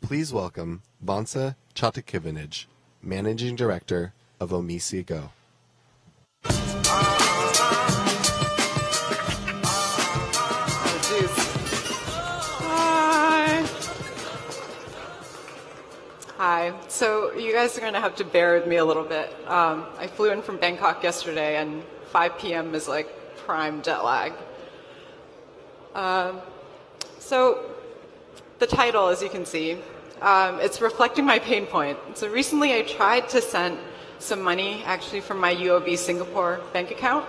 Please welcome Vansa Managing Director of OmiseGO. Hi. So you guys are going to have to bear with me a little bit. I flew in from Bangkok yesterday, and 5 p.m. is like prime jet lag. So the title, as you can see, it's reflecting my pain point. So recently I tried to send some money actually from my UOB Singapore bank account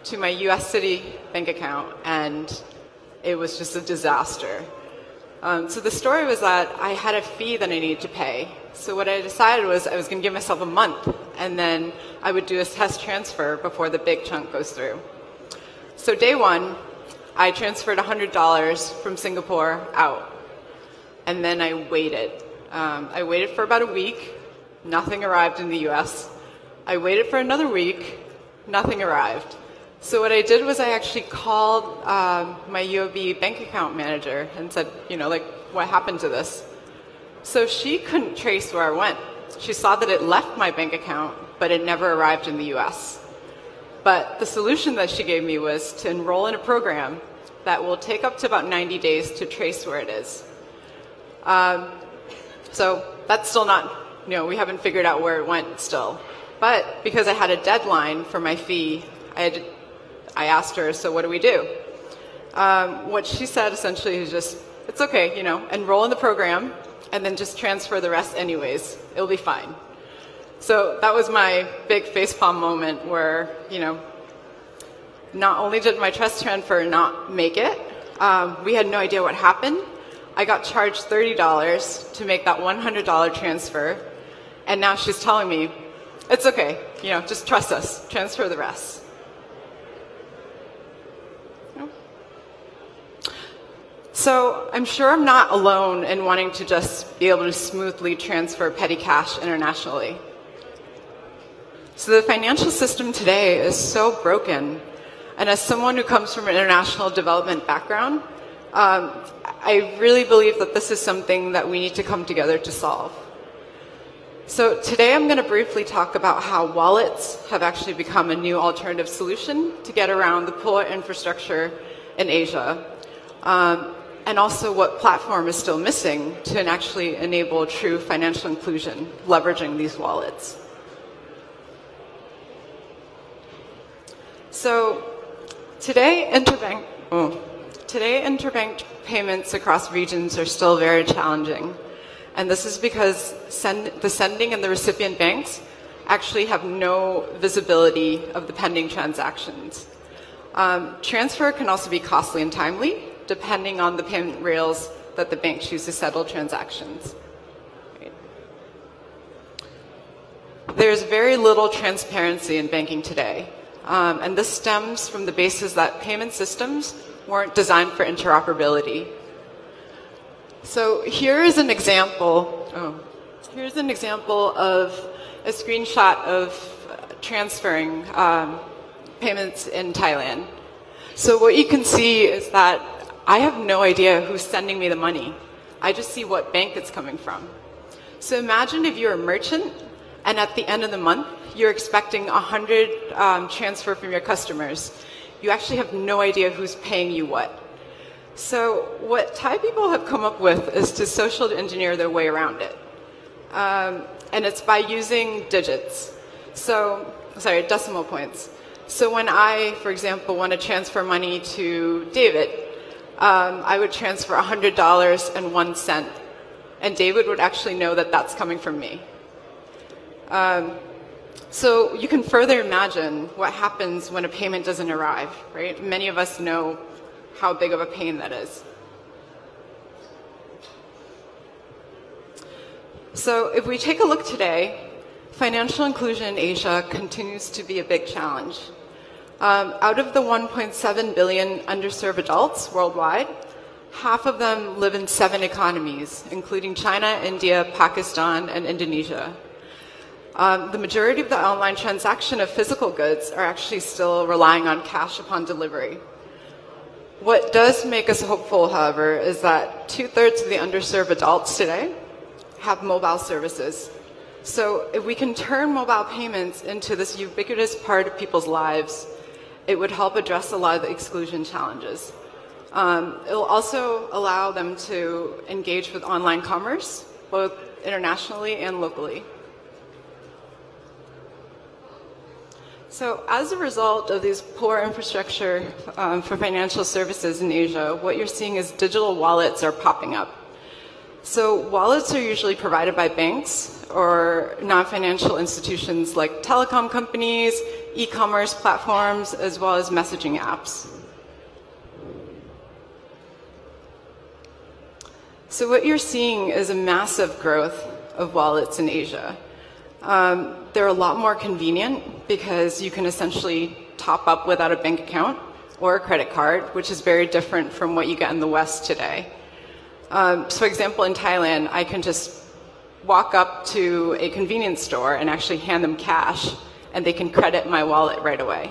to my US City bank account, and it was just a disaster. So the story was that I had a fee that I needed to pay. So what I decided was I was going to give myself a month, and then I would do a test transfer before the big chunk goes through. So day one, I transferred $100 from Singapore out, and then I waited. I waited for about a week. Nothing arrived in the US. I waited for another week. Nothing arrived. So what I did was I actually called my UOB bank account manager and said, what happened to this? So she couldn't trace where I went. She saw that it left my bank account, but it never arrived in the US. But the solution that she gave me was to enroll in a program that will take up to about 90 days to trace where it is. So that's still not, we haven't figured out where it went still. But because I had a deadline for my fee, I asked her, so what do we do? What she said essentially is just, it's okay, enroll in the program and then just transfer the rest anyways. It'll be fine. So that was my big facepalm moment where, not only did my trust transfer not make it, we had no idea what happened. I got charged $30 to make that $100 transfer, and now she's telling me, it's okay, just trust us, transfer the rest. So I'm sure I'm not alone in wanting to just be able to smoothly transfer petty cash internationally. So the financial system today is so broken, and as someone who comes from an international development background, I really believe that this is something that we need to come together to solve. So today I'm going to briefly talk about how wallets have actually become a new alternative solution to get around the poor infrastructure in Asia, and also what platform is still missing to actually enable true financial inclusion, leveraging these wallets. So today, interbank payments across regions are still very challenging. And this is because the sending and the recipient banks actually have no visibility of the pending transactions. Transfer can also be costly and timely, depending on the payment rails that the bank chooses to settle transactions. There's very little transparency in banking today. And this stems from the basis that payment systems weren't designed for interoperability. So here is an example. Here's an example of a screenshot of transferring payments in Thailand. So what you can see is that I have no idea who's sending me the money. I just see what bank it's coming from. So imagine if you're a merchant and at the end of the month, you're expecting 100 transfer from your customers. You actually have no idea who's paying you what. So what Thai people have come up with is to social engineer their way around it. And it's by using digits. Decimal points. So when I, for example, want to transfer money to David, I would transfer $100.01, and David would actually know that that's coming from me. So you can further imagine what happens when a payment doesn't arrive, right? Many of us know how big of a pain that is. So if we take a look today, financial inclusion in Asia continues to be a big challenge. Out of the 1.7 billion underserved adults worldwide, half of them live in 7 economies, including China, India, Pakistan, and Indonesia. The majority of the online transaction of physical goods are actually still relying on cash upon delivery. What does make us hopeful, however, is that 2/3 of the underserved adults today have mobile services. So if we can turn mobile payments into this ubiquitous part of people's lives, it would help address a lot of the exclusion challenges. It will also allow them to engage with online commerce, both internationally and locally. So as a result of these poor infrastructure for financial services in Asia, what you're seeing is digital wallets are popping up. So wallets are usually provided by banks or non-financial institutions like telecom companies, e-commerce platforms, as well as messaging apps. So what you're seeing is a massive growth of wallets in Asia. They're a lot more convenient because you can essentially top up without a bank account or a credit card, which is very different from what you get in the West today. So for example, in Thailand, I can just walk up to a convenience store and actually hand them cash, and they can credit my wallet right away.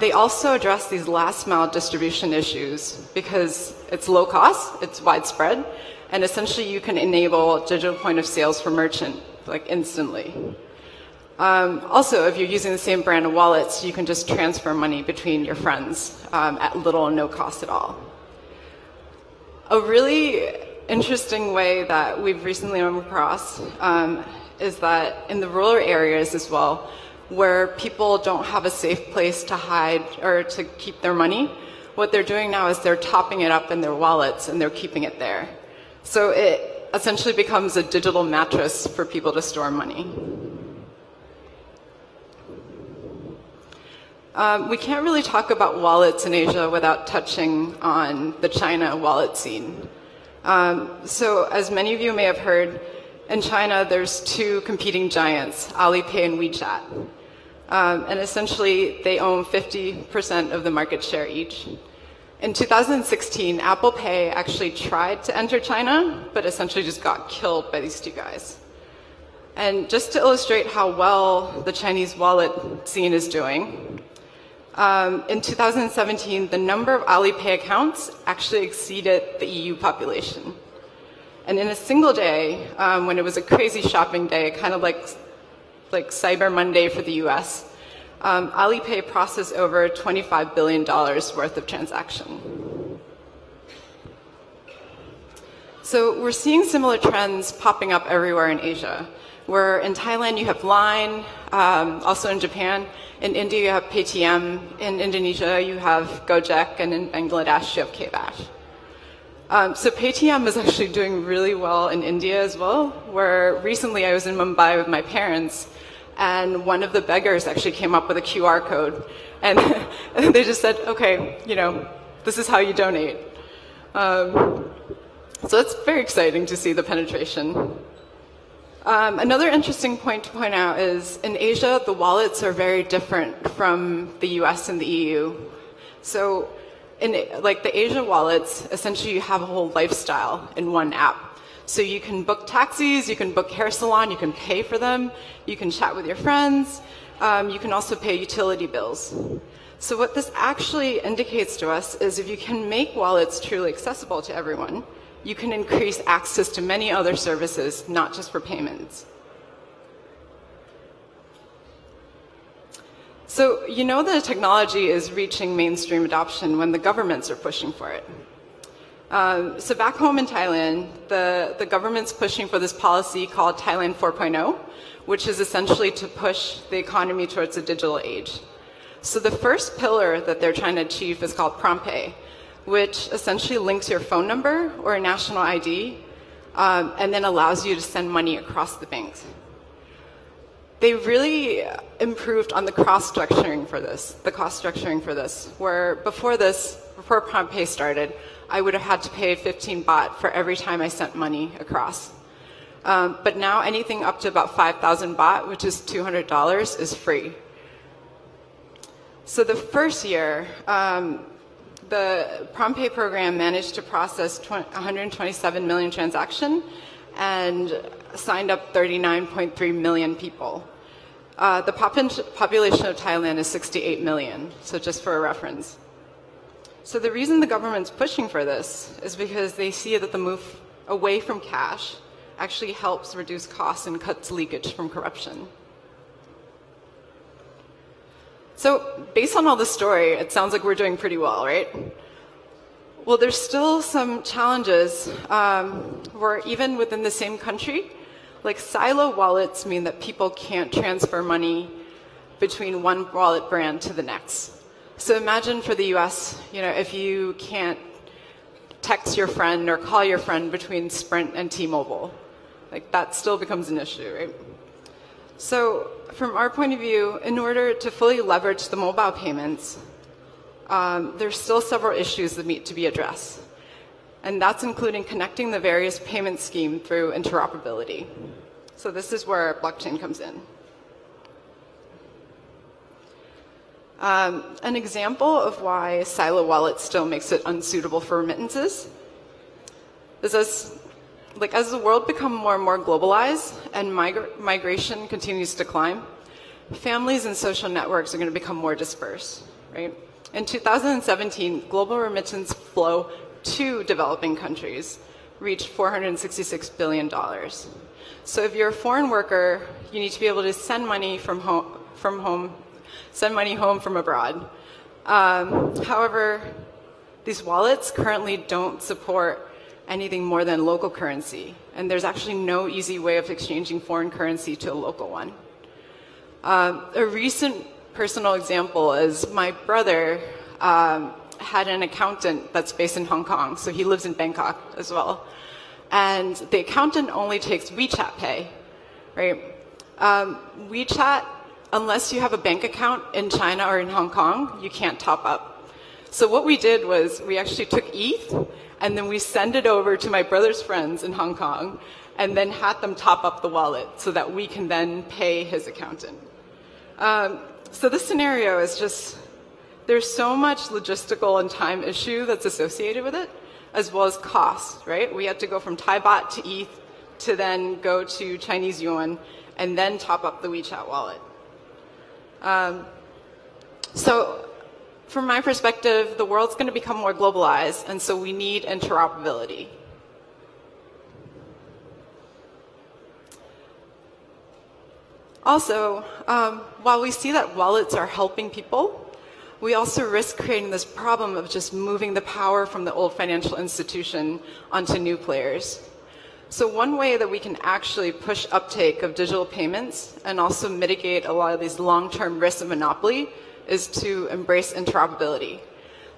They also address these last mile distribution issues because it's low cost, it's widespread, and essentially you can enable digital point of sales for merchant like instantly. Also, if you're using the same brand of wallets, you can just transfer money between your friends at little or no cost at all. A really interesting way that we've recently come across is that in the rural areas as well, where people don't have a safe place to hide or to keep their money, what they're doing now is they're topping it up in their wallets and they're keeping it there. So it essentially becomes a digital mattress for people to store money. We can't really talk about wallets in Asia without touching on the China wallet scene. So as many of you may have heard, in China there's two competing giants, Alipay and WeChat. And essentially they own 50% of the market share each. In 2016, Apple Pay actually tried to enter China, but essentially just got killed by these two guys. And just to illustrate how well the Chinese wallet scene is doing, in 2017, the number of Alipay accounts actually exceeded the EU population. And in a single day, when it was a crazy shopping day, kind of like Cyber Monday for the US, Alipay processed over $25 billion worth of transaction. So we're seeing similar trends popping up everywhere in Asia, where in Thailand you have Line, also in Japan, in India you have Paytm, in Indonesia you have Gojek, and in Bangladesh you have Kvash. So Paytm is actually doing really well in India as well, where recently I was in Mumbai with my parents, and one of the beggars actually came up with a QR code, and they just said, okay, you know, this is how you donate. So it's very exciting to see the penetration. Another interesting point to point out is in Asia, the wallets are very different from the US and the EU. So in like the Asia wallets, essentially you have a whole lifestyle in one app. So you can book taxis, you can book hair salon, you can pay for them, you can chat with your friends, you can also pay utility bills. So what this actually indicates to us is if you can make wallets truly accessible to everyone, you can increase access to many other services, not just for payments. So you know the technology is reaching mainstream adoption when the governments are pushing for it. So back home in Thailand, the government's pushing for this policy called Thailand 4.0, which is essentially to push the economy towards a digital age. So the first pillar that they're trying to achieve is called PromptPay, which essentially links your phone number or a national ID, and then allows you to send money across the banks. They really improved on the cost structuring for this, where before PromptPay started, I would have had to pay 15 baht for every time I sent money across. But now anything up to about 5,000 baht, which is $200, is free. So the first year, the PromptPay program managed to process 127 million transactions and signed up 39.3 million people. The population of Thailand is 68 million, so just for a reference. So the reason the government's pushing for this is because they see that the move away from cash actually helps reduce costs and cuts leakage from corruption. So based on all this story, it sounds like we're doing pretty well, right? Well, there's still some challenges where even within the same country, like silo wallets mean that people can't transfer money between one wallet brand to the next. So imagine for the US, if you can't text your friend or call your friend between Sprint and T-Mobile, like that still becomes an issue, right? So from our point of view, in order to fully leverage the mobile payments, there's still several issues that need to be addressed. And that's including connecting the various payment schemes through interoperability. So this is where blockchain comes in. An example of why silo wallet still makes it unsuitable for remittances is as the world becomes more and more globalized and migration continues to climb, families and social networks are going to become more dispersed, right? In 2017, global remittance flow to developing countries reached $466 billion. So if you're a foreign worker, you need to be able to send money send money home from abroad. However, these wallets currently don't support anything more than local currency, and there's actually no easy way of exchanging foreign currency to a local one. A recent personal example is my brother had an accountant that's based in Hong Kong, so he lives in Bangkok as well. And the accountant only takes WeChat Pay, right? WeChat, unless you have a bank account in China or in Hong Kong, you can't top up. So what we did was we actually took ETH, and then we sent it over to my brother's friends in Hong Kong, and then had them top up the wallet so that we can then pay his accountant. So this scenario is just, there's so much logistical and time issue that's associated with it, as well as cost, right? We had to go from Thai baht to ETH to then go to Chinese yuan and then top up the WeChat wallet. So from my perspective, the world's going to become more globalized, and so we need interoperability. Also, while we see that wallets are helping people, we also risk creating this problem of just moving the power from the old financial institution onto new players. So one way that we can actually push uptake of digital payments and also mitigate a lot of these long-term risks of monopoly is to embrace interoperability,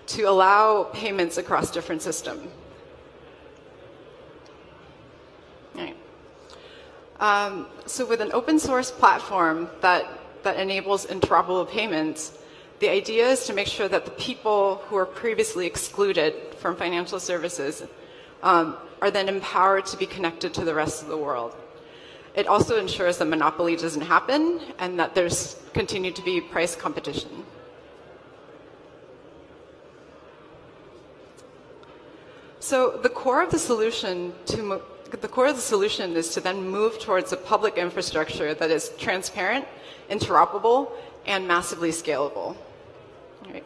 to allow payments across different systems. So with an open source platform that enables interoperable payments, the idea is to make sure that the people who are previously excluded from financial services are then empowered to be connected to the rest of the world. It also ensures that monopoly doesn't happen and that there's continue to be price competition. So the core of the solution is to then move towards a public infrastructure that is transparent, interoperable, and massively scalable. Right.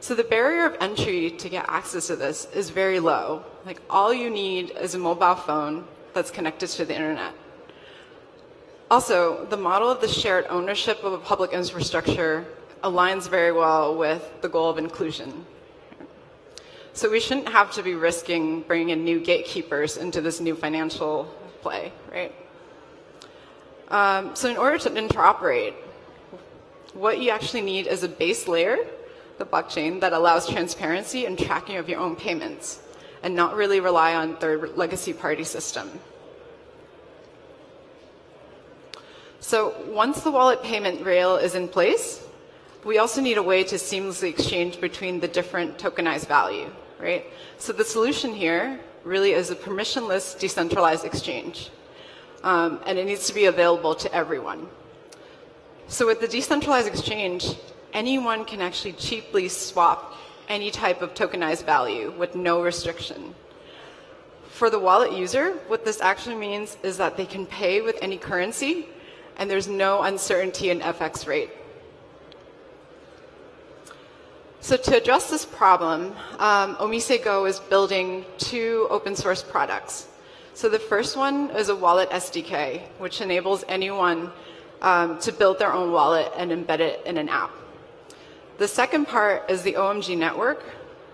So the barrier of entry to get access to this is very low. Like, all you need is a mobile phone that's connected to the internet. Also, the model of the shared ownership of a public infrastructure aligns very well with the goal of inclusion. So we shouldn't have to be risking bringing in new gatekeepers into this new financial play, right? So in order to interoperate, what you actually need is a base layer, the blockchain, that allows transparency and tracking of your own payments and not really rely on third legacy party system. So once the wallet payment rail is in place, we also need a way to seamlessly exchange between the different tokenized value, right? So the solution here really is a permissionless decentralized exchange. And it needs to be available to everyone. So with the decentralized exchange, anyone can actually cheaply swap any type of tokenized value with no restriction. For the wallet user, what this actually means is that they can pay with any currency, and there's no uncertainty in FX rate. So to address this problem, OmiseGO is building two open source products. So the first one is a wallet SDK, which enables anyone to build their own wallet and embed it in an app. The second part is the OMG network,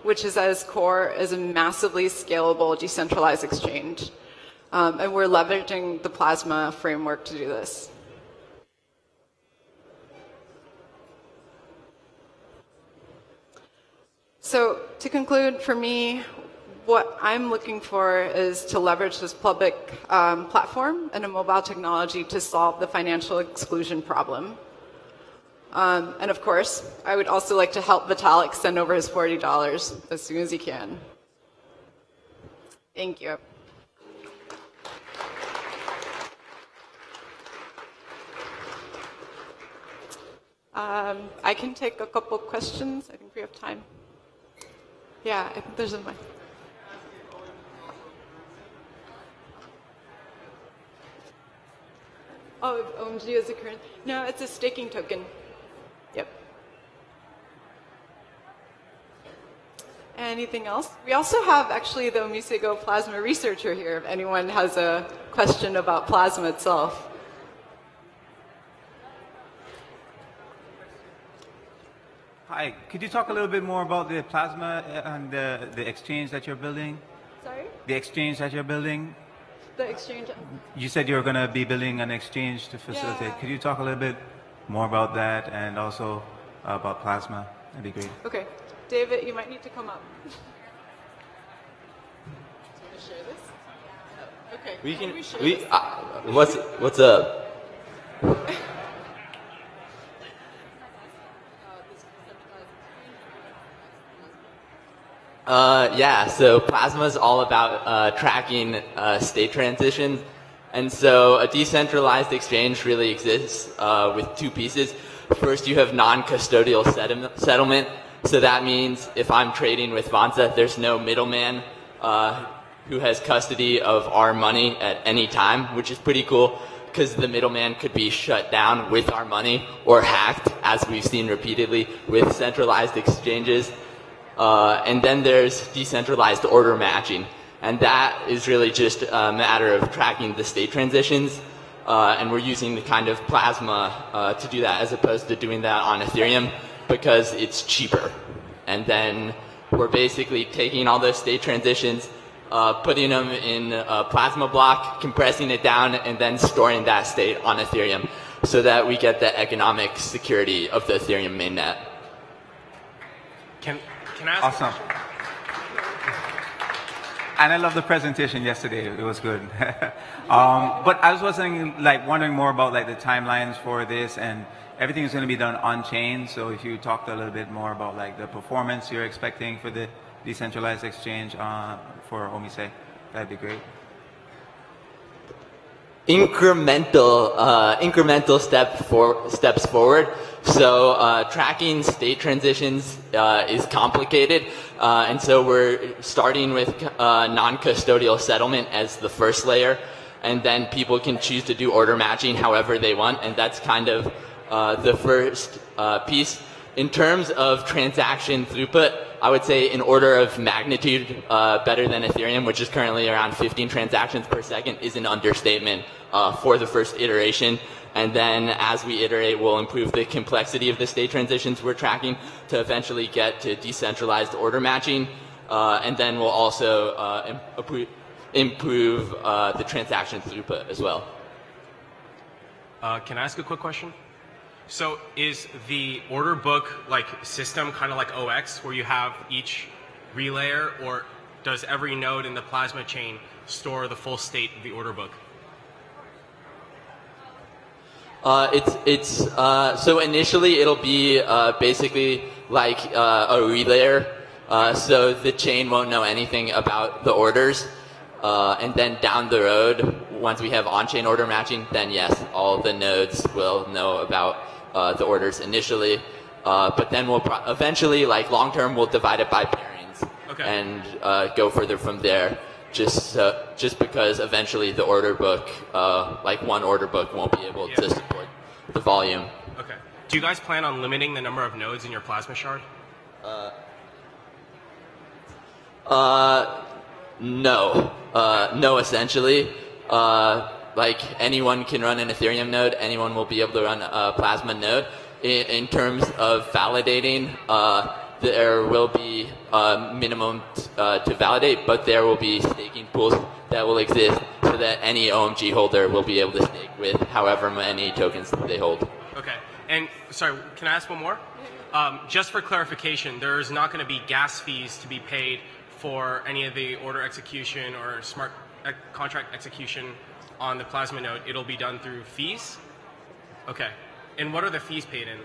which is at its core is a massively scalable decentralized exchange. And we're leveraging the Plasma framework to do this. So to conclude, for me, what I'm looking for is to leverage this public platform and a mobile technology to solve the financial exclusion problem. And of course, I would also like to help Vitalik send over his $40 as soon as he can. Thank you. I can take a couple questions. I think we have time. Yeah, I think there's a mic. Oh, OMG is a current. No, it's a staking token. Yep. Anything else? We also have actually the OmiseGO Plasma researcher here if anyone has a question about Plasma itself. Hi, could you talk a little bit more about the Plasma and the exchange that you're building? Sorry? The exchange that you're building? The exchange. You said you're going to be building an exchange to facilitate. Yeah. Could you talk a little bit more about that and also about Plasma? That'd be great. Okay. David, you might need to come up. Do you want to share this? Oh, okay. We can. share this? What's up? Yeah, so Plasma is all about tracking state transitions. And so a decentralized exchange really exists with two pieces. First, you have non-custodial settlement. So that means if I'm trading with Vansa, there's no middleman who has custody of our money at any time, which is pretty cool because the middleman could be shut down with our money or hacked, as we've seen repeatedly with centralized exchanges. And then there's decentralized order matching. And that is really just a matter of tracking the state transitions. And we're using the kind of Plasma to do that as opposed to doing that on Ethereum because it's cheaper. And then we're basically taking all those state transitions, putting them in a Plasma block, compressing it down, and then storing that state on Ethereum so that we get the economic security of the Ethereum mainnet. Can I ask Awesome. And I love the presentation yesterday. It was good. But I was wondering more about like the timelines for this, and everything is going to be done on chain. So if you talked a little bit more about like the performance you're expecting for the decentralized exchange for Omise, that'd be great. Incremental steps forward. So tracking state transitions is complicated, and so we're starting with non-custodial settlement as the first layer, and then people can choose to do order matching however they want, and that's kind of the first piece. In terms of transaction throughput, I would say in order of magnitude better than Ethereum, which is currently around 15 transactions per second, is an understatement for the first iteration. And then as we iterate, we'll improve the complexity of the state transitions we're tracking to eventually get to decentralized order matching. And then we'll also improve the transaction throughput as well. Can I ask a quick question? So is the order book like system kind of like OX where you have each relayer, or does every node in the Plasma chain store the full state of the order book? So initially it'll be basically like a relayer, so the chain won't know anything about the orders, and then down the road, once we have on-chain order matching, then yes, all the nodes will know about the orders initially, but then we'll eventually, like long-term, we'll divide it by pairings and go further from there. Just because eventually the order book, like one order book, won't be able to support the volume. Okay. Do you guys plan on limiting the number of nodes in your Plasma shard? No. No, essentially. Like anyone can run an Ethereum node, anyone will be able to run a Plasma node. In terms of validating, there will be minimum to validate, but there will be staking pools that will exist so that any OMG holder will be able to stake with however many tokens they hold. Okay. And sorry, can I ask one more? Just for clarification, there's not going to be gas fees to be paid for any of the order execution or smart contract execution on the Plasma node. It'll be done through fees? Okay. And what are the fees paid in?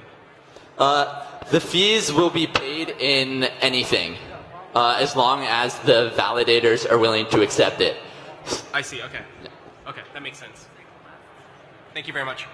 The fees will be paid in anything, as long as the validators are willing to accept it. I see, okay. Okay, that makes sense. Thank you very much.